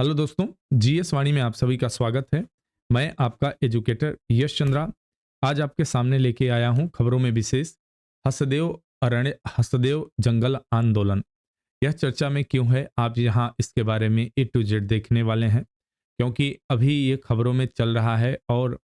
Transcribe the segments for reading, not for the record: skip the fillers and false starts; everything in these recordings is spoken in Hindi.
हेलो दोस्तों, जीएस वाणी में आप सभी का स्वागत है। मैं आपका एजुकेटर यश चंद्रा आज आपके सामने लेके आया हूँ खबरों में विशेष हसदेव अरण्य हसदेव जंगल आंदोलन। यह चर्चा में क्यों है, आप यहाँ इसके बारे में ए टू जेड देखने वाले हैं, क्योंकि अभी ये खबरों में चल रहा है और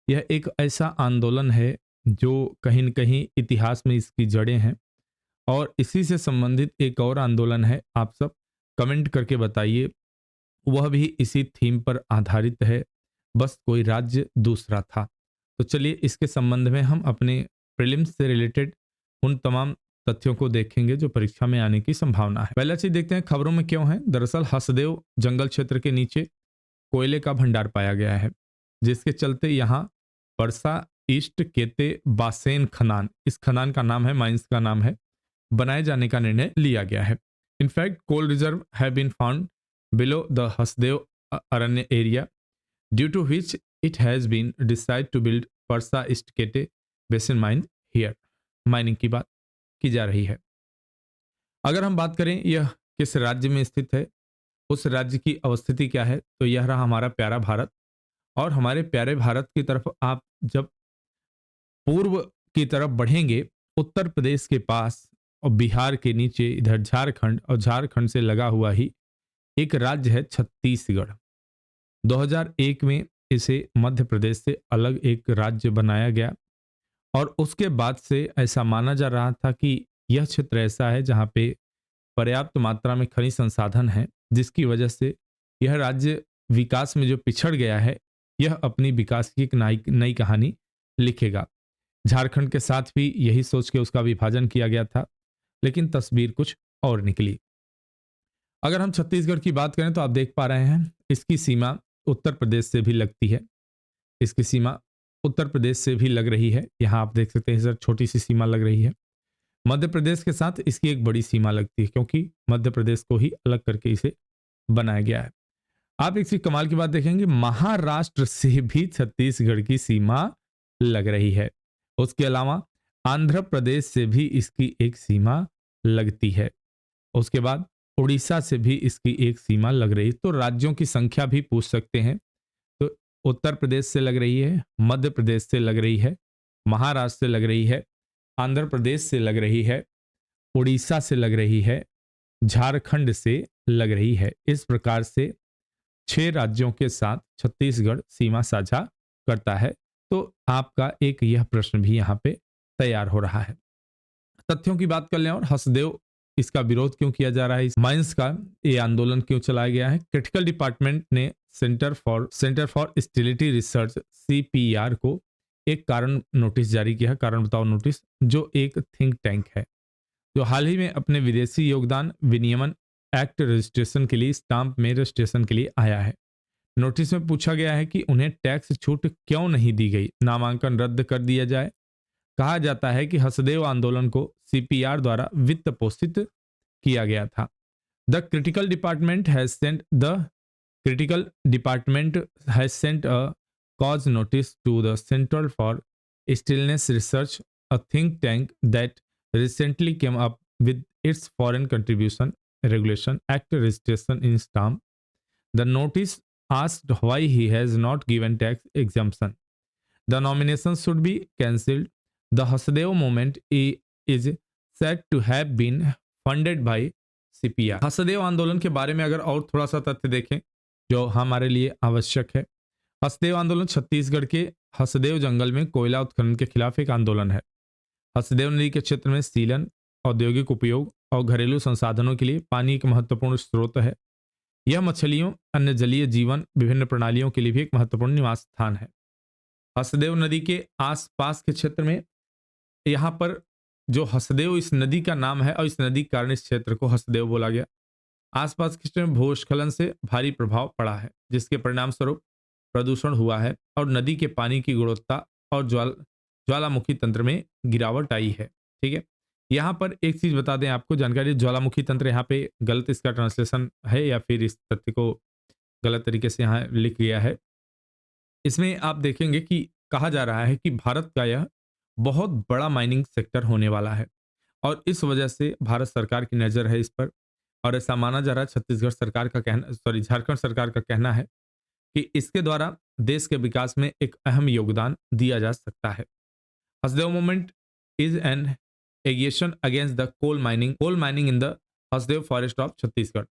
यह एक ऐसा आंदोलन है जो कहीं न कहीं इतिहास में इसकी जड़ें हैं। और इसी से संबंधित एक और आंदोलन है, आप सब कमेंट करके बताइए, वह भी इसी थीम पर आधारित है, बस कोई राज्य दूसरा था। तो चलिए इसके संबंध में हम अपने प्रीलिम्स से रिलेटेड उन तमाम तथ्यों को देखेंगे जो परीक्षा में आने की संभावना है। पहला चीज देखते हैं खबरों में क्यों है। दरअसल हसदेव जंगल क्षेत्र के नीचे कोयले का भंडार पाया गया है, जिसके चलते यहाँ परसा ईस्ट केते बासेन खनान, इस खनान का नाम है, माइंस का नाम है, बनाए जाने का निर्णय लिया गया है। In fact coal reserve have been found below the Hasdev Aranya area, due to which it has been decided to build Parsa Istkete Basin Mine here. Mining की बात की जा रही है। अगर हम बात करें यह किस राज्य में स्थित है, उस राज्य की अवस्थिति क्या है, तो यह रहा हमारा प्यारा भारत। और हमारे प्यारे भारत की तरफ आप जब पूर्व की तरफ बढ़ेंगे, उत्तर प्रदेश के पास और बिहार के नीचे इधर झारखंड, और झारखंड से लगा हुआ ही एक राज्य है छत्तीसगढ़। 2001 में इसे मध्य प्रदेश से अलग एक राज्य बनाया गया और उसके बाद से ऐसा माना जा रहा था कि यह क्षेत्र ऐसा है जहाँ पे पर्याप्त मात्रा में खनिज संसाधन है, जिसकी वजह से यह राज्य विकास में जो पिछड़ गया है, यह अपनी विकास की एक नई नई कहानी लिखेगा। झारखंड के साथ भी यही सोच के उसका विभाजन किया गया था, लेकिन तस्वीर कुछ और निकली। अगर हम छत्तीसगढ़ की बात करें तो आप देख पा रहे हैं इसकी सीमा उत्तर प्रदेश से भी लगती है। इसकी सीमा उत्तर प्रदेश से भी लग रही है। यहाँ आप देख सकते हैं सर, छोटी सी सीमा लग रही है। मध्य प्रदेश के साथ इसकी एक बड़ी सीमा लगती है, क्योंकि मध्य प्रदेश को ही अलग करके इसे बनाया गया है। आप एक चीज कमाल की बात देखेंगे, महाराष्ट्र से भी छत्तीसगढ़ की सीमा लग रही है। उसके अलावा आंध्र प्रदेश से भी इसकी एक सीमा लगती है। उसके बाद उड़ीसा से भी इसकी एक सीमा लग रही है। तो राज्यों की संख्या भी पूछ सकते हैं, तो उत्तर प्रदेश से लग रही है, मध्य प्रदेश से लग रही है, महाराष्ट्र से लग रही है, आंध्र प्रदेश से लग रही है, उड़ीसा से लग रही है, झारखंड से लग रही है। इस प्रकार से 6 राज्यों के साथ छत्तीसगढ़ सीमा साझा करता है। तो आपका एक यह प्रश्न भी यहाँ पे तैयार हो रहा है। तथ्यों की बात कर लें और हसदेव इसका विरोध क्यों किया जा रहा है, इस माइंस का ये आंदोलन क्यों चलाया गया है। क्रिटिकल डिपार्टमेंट ने centre for stability research CPR को एक कारण नोटिस जारी किया, कारण बताओ नोटिस, जो एक थिंक टैंक है, जो हाल ही में अपने विदेशी योगदान विनियमन एक्ट रजिस्ट्रेशन के लिए स्टाम्प में रजिस्ट्रेशन के लिए आया है। नोटिस में पूछा गया है कि उन्हें टैक्स छूट क्यों नहीं दी गई, नामांकन रद्द कर दिया जाए। कहा जाता है कि हसदेव आंदोलन को सीपीआर द्वारा वित्त पोषित किया गया था। The critical department has sent a cause notice to the central for stillness research, a think tank that recently came up with its foreign contribution regulation act registration in stamp. The notice asked why he has not given tax exemption. The nomination should be cancelled. The Hasdev movement is said to have been funded by CPR. Hasdeo आंदोलन के बारे में अगर और थोड़ा सा तथ्य देखें जो हमारे लिए आवश्यक है। हसदेव आंदोलन छत्तीसगढ़ के हसदेव जंगल में कोयला उत्खनन के खिलाफ एक आंदोलन है। हसदेव नदी के क्षेत्र में सीलन, औद्योगिक उपयोग और घरेलू संसाधनों के लिए पानी एक महत्वपूर्ण स्रोत है। यह मछलियों, अन्य जलीय जीवन, विभिन्न प्रणालियों के लिए भी एक महत्वपूर्ण निवास स्थान है। हसदेव नदी के आसपास के क्षेत्र में, यहाँ पर जो हसदेव इस नदी का नाम है और इस नदी के कारण इस क्षेत्र को हसदेव बोला गया। आसपास के क्षेत्र में भूस्खलन से भारी प्रभाव पड़ा है, जिसके परिणाम स्वरूप प्रदूषण हुआ है और नदी के पानी की गुणवत्ता और ज्वालामुखी तंत्र में गिरावट आई है। ठीक है, यहाँ पर एक चीज बता दें आपको जानकारी, ज्वालामुखी तंत्र यहाँ पे गलत इसका ट्रांसलेशन है या फिर इस तथ्य को गलत तरीके से यहाँ लिख गया है। इसमें आप देखेंगे कि कहा जा रहा है कि भारत का यह बहुत बड़ा माइनिंग सेक्टर होने वाला है और इस वजह से भारत सरकार की नज़र है इस पर। और ऐसा माना जा रहा है, छत्तीसगढ़ सरकार का कहना, सॉरी झारखंड सरकार का कहना है कि इसके द्वारा देश के विकास में एक अहम योगदान दिया जा सकता है। Hasdeo movement is an agitation against the coal mining in the Hasdeo forest of Chhattisgarh.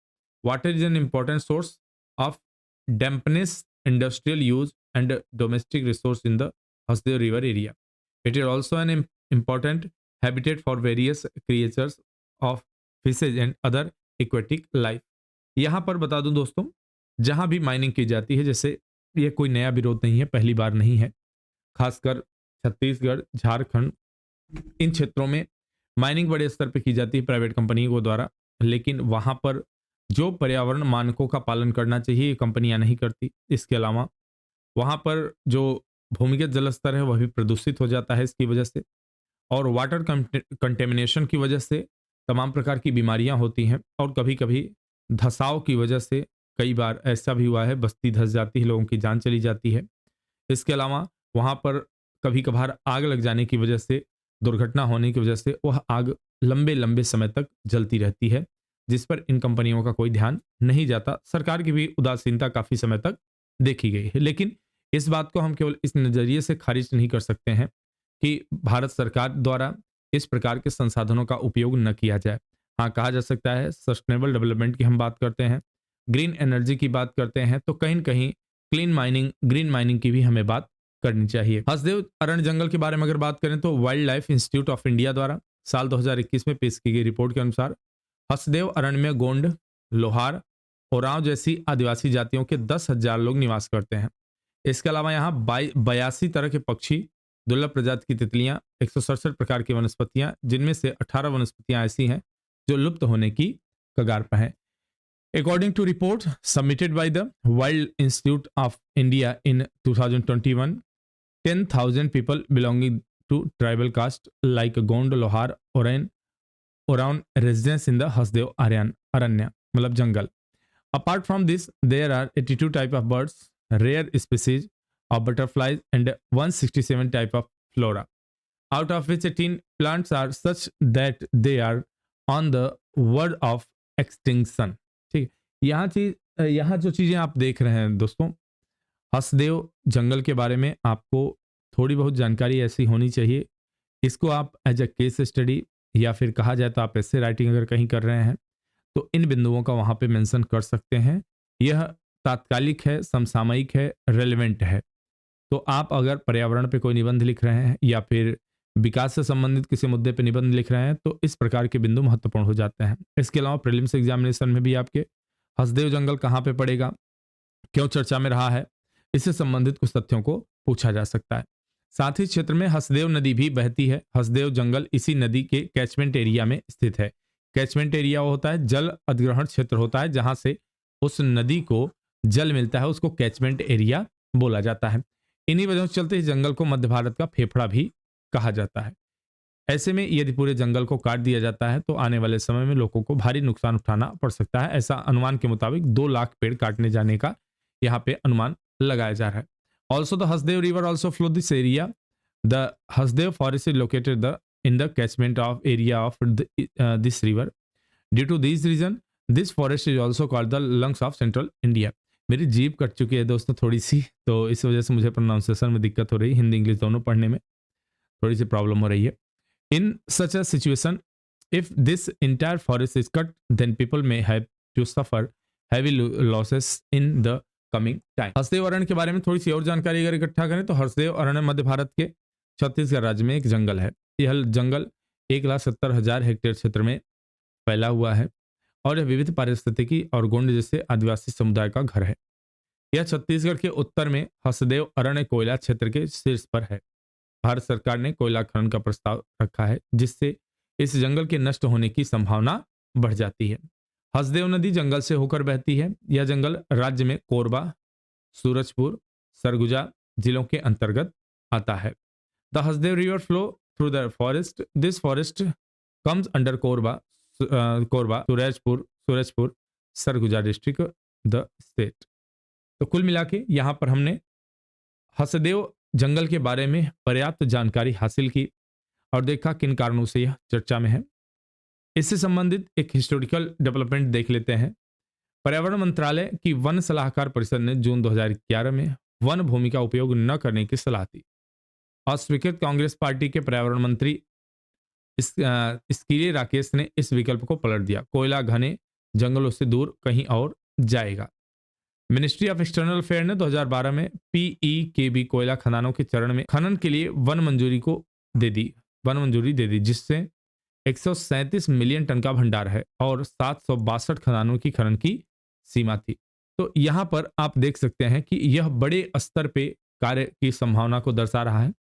Water is an important source of dampness industrial use and domestic resource in the Hasdeo River area. It is also an important habitat for various creatures of fishes and other aquatic life. यहाँ पर बता दूं दोस्तों, जहां भी माइनिंग की जाती है, जैसे ये कोई नया विरोध नहीं है, पहली बार नहीं है, खासकर छत्तीसगढ़, झारखंड, इन क्षेत्रों में माइनिंग बड़े स्तर पे की जाती है प्राइवेट कंपनियों को द्वारा, लेकिन वहां पर जो पर्यावरण मानकों का पालन करना चाहिए ये कंपनियां नहीं करती। इसके अलावा वहां पर जो भूमिगत जल स्तर है वह भी प्रदूषित हो जाता है इसकी वजह से, और वाटर कंटेमिनेशन की वजह से तमाम प्रकार की बीमारियां होती हैं, और कभी कभी धसाव की वजह से कई बार ऐसा भी हुआ है, बस्ती धस जाती है, लोगों की जान चली जाती है। इसके अलावा वहां पर कभी कभार आग लग जाने की वजह से, दुर्घटना होने की वजह से वह आग लंबे लंबे समय तक जलती रहती है, जिस पर इन कंपनियों का कोई ध्यान नहीं जाता। सरकार की भी उदासीनता काफी समय तक देखी गई है, लेकिन इस बात को हम केवल इस नजरिए से खारिज नहीं कर सकते हैं कि भारत सरकार द्वारा इस प्रकार के संसाधनों का उपयोग न किया जाए। हाँ, कहा जा सकता है सस्टेनेबल डेवलपमेंट की हम बात करते हैं, ग्रीन एनर्जी की बात करते हैं, तो कहीं न कहीं क्लीन माइनिंग, ग्रीन माइनिंग की भी हमें बात करनी चाहिए। हसदेव अरण्य जंगल के बारे में अगर बात करें तो wild life institute of India द्वारा साल 2021 में पेश की गई रिपोर्ट के अनुसार हसदेव अरण्य में गोंड, लोहार, ओरांव जैसी आदिवासी जातियों के 10,000 लोग निवास करते हैं। इसके अलावा यहाँ 82 तरह के पक्षी, दुर्लभ प्रजाति की तितलियां, 167 प्रकार की वनस्पतियां, जिनमें से 18 वनस्पतियां ऐसी हैं जो लुप्त होने की कगार पर हैं। According to report submitted by the Wild Institute of India in 2021, 10,000 people belonging to tribal caste like Gond, Lohar, Oraon residents in the Hasdeo Aranya, मतलब जंगल. Apart from this, there are 82 type of birds, rare species of butterflies, and 167 type of flora, out of which 18 plants are such that they are on the verge of extinction. ठीक है, यहाँ जो चीजें आप देख रहे हैं दोस्तों, हसदेव जंगल के बारे में आपको थोड़ी बहुत जानकारी ऐसी होनी चाहिए। इसको आप एज अ केस स्टडी या फिर कहा जाए तो आप ऐसे राइटिंग अगर कहीं कर रहे हैं तो इन बिंदुओं का वहां पे मेंशन कर सकते हैं। यह तात्कालिक है, समसामयिक है, रेलेवेंट है। तो आप अगर पर्यावरण पे कोई निबंध लिख रहे हैं या फिर विकास से संबंधित किसी मुद्दे पे निबंध लिख रहे हैं तो इस प्रकार के बिंदु महत्वपूर्ण हो जाते हैं। इसके अलावा प्रीलिम्स एग्जामिनेशन में भी आपके हसदेव जंगल कहाँ पे पड़ेगा, क्यों चर्चा में रहा है, इससे संबंधित कुछ तथ्यों को पूछा जा सकता है। साथ ही क्षेत्र में हसदेव नदी भी बहती है। हसदेव जंगल इसी नदी के कैचमेंट एरिया में स्थित है। कैचमेंट एरिया वो होता है, जल अधिग्रहण क्षेत्र होता है, जहां से उस नदी को जल मिलता है, उसको कैचमेंट एरिया बोला जाता है। इन्हीं वजहों से चलते इस जंगल को मध्य भारत का फेफड़ा भी कहा जाता है। ऐसे में यदि पूरे जंगल को काट दिया जाता है तो आने वाले समय में लोगों को भारी नुकसान उठाना पड़ सकता है। ऐसा अनुमान के मुताबिक 2 लाख पेड़ काटने जाने का यहाँ पे अनुमान लगाया जा रहा है। Also the Hasdeo river also flow this area. The Hasdeo forest is located in the catchment of area of this river. Due to this reason, this forest is also called the lungs of central India. मेरी जीभ कट चुकी है दोस्तों थोड़ी सी, तो इस वजह से मुझे प्रोनाउंसिएशन में दिक्कत हो रही है, हिंदी इंग्लिश दोनों पढ़ने में थोड़ी सी प्रॉब्लम हो रही है। In such a situation, if this entire forest is cut, then people may have to suffer heavy losses in the coming time. Hasdeo Aranya के बारे में थोड़ी सी और जानकारी अगर इकट्ठा करें तो हसदेव अरण्य मध्य भारत के छत्तीसगढ़ राज्य में एक जंगल है। यह जंगल 1,70,000 हेक्टेयर क्षेत्र में फैला हुआ है और यह विविध पारिस्थितिकी और गोंड जैसे आदिवासी समुदाय का घर है। यह छत्तीसगढ़ के उत्तर में हसदेव अरण्य कोयला क्षेत्र के शीर्ष पर है। भारत सरकार ने कोयला खनन का प्रस्ताव रखा है, जिससे इस जंगल के नष्ट होने की संभावना बढ़ जाती है। हसदेव नदी जंगल से होकर बहती है। यह जंगल राज्य में कोरबा, सूरजपुर, सरगुजा जिलों के अंतर्गत आता है। The Hasdeo river flow through the forest. This forest comes under Korba, Surajpur, Surguja district, the state. तो कुल मिला के यहाँ पर हमने हसदेव जंगल के बारे में पर्याप्त जानकारी हासिल की और देखा किन कारणों से यह चर्चा में है। इससे संबंधित एक हिस्टोरिकल डेवलपमेंट देख लेते हैं। पर्यावरण मंत्रालय की वन सलाहकार परिषद ने जून 2011 में वन भूमि का उपयोग न करने की सलाह दी। अस्वीकृत कांग्रेस पार्टी के पर्यावरण मंत्री इसकीरे राकेश ने इस विकल्प को पलट दिया। कोयला घने जंगलों से दूर कहीं और जाएगा। मिनिस्ट्री ऑफ एक्सटर्नल अफेयर ने 2012 में पीईकेबी कोयला खदानों के चरण में खनन के लिए वन मंजूरी दे दी, जिससे 137 मिलियन टन का भंडार है और 762 खदानों की खनन की सीमा थी। तो यहां पर आप देख सकते हैं कि यह बड़े स्तर पे कार्य की संभावना को दर्शा रहा है।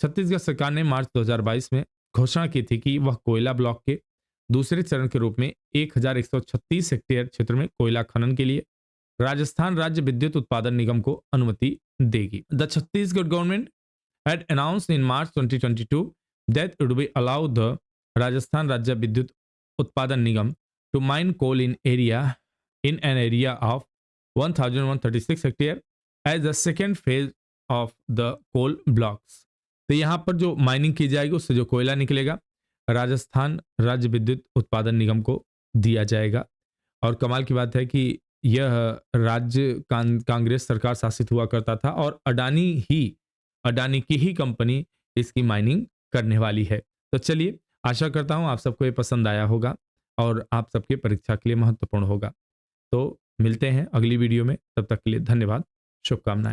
छत्तीसगढ़ सरकार ने मार्च 2022 में घोषणा की थी कि वह कोयला ब्लॉक के दूसरे चरण के रूप में 1136 हेक्टेयर क्षेत्र में कोयला खनन के लिए राजस्थान राज्य विद्युत उत्पादन निगम को अनुमति देगी। The Chhattisgarh government had announced in March 2022 that it would be allow the Rajasthan Rajya Vidyut Utpadan Nigam to mine coal in an area of 1136 hectare as the second phase of the coal blocks। तो यहाँ पर जो माइनिंग की जाएगी उससे जो कोयला निकलेगा राजस्थान राज्य विद्युत उत्पादन निगम को दिया जाएगा। और कमाल की बात है कि यह राज्य कांग्रेस सरकार शासित हुआ करता था और अडानी की ही कंपनी इसकी माइनिंग करने वाली है। तो चलिए, आशा करता हूं आप सबको ये पसंद आया होगा और आप सबके परीक्षा के लिए महत्वपूर्ण होगा। तो मिलते हैं अगली वीडियो में, तब तक के लिए धन्यवाद, शुभकामनाएं।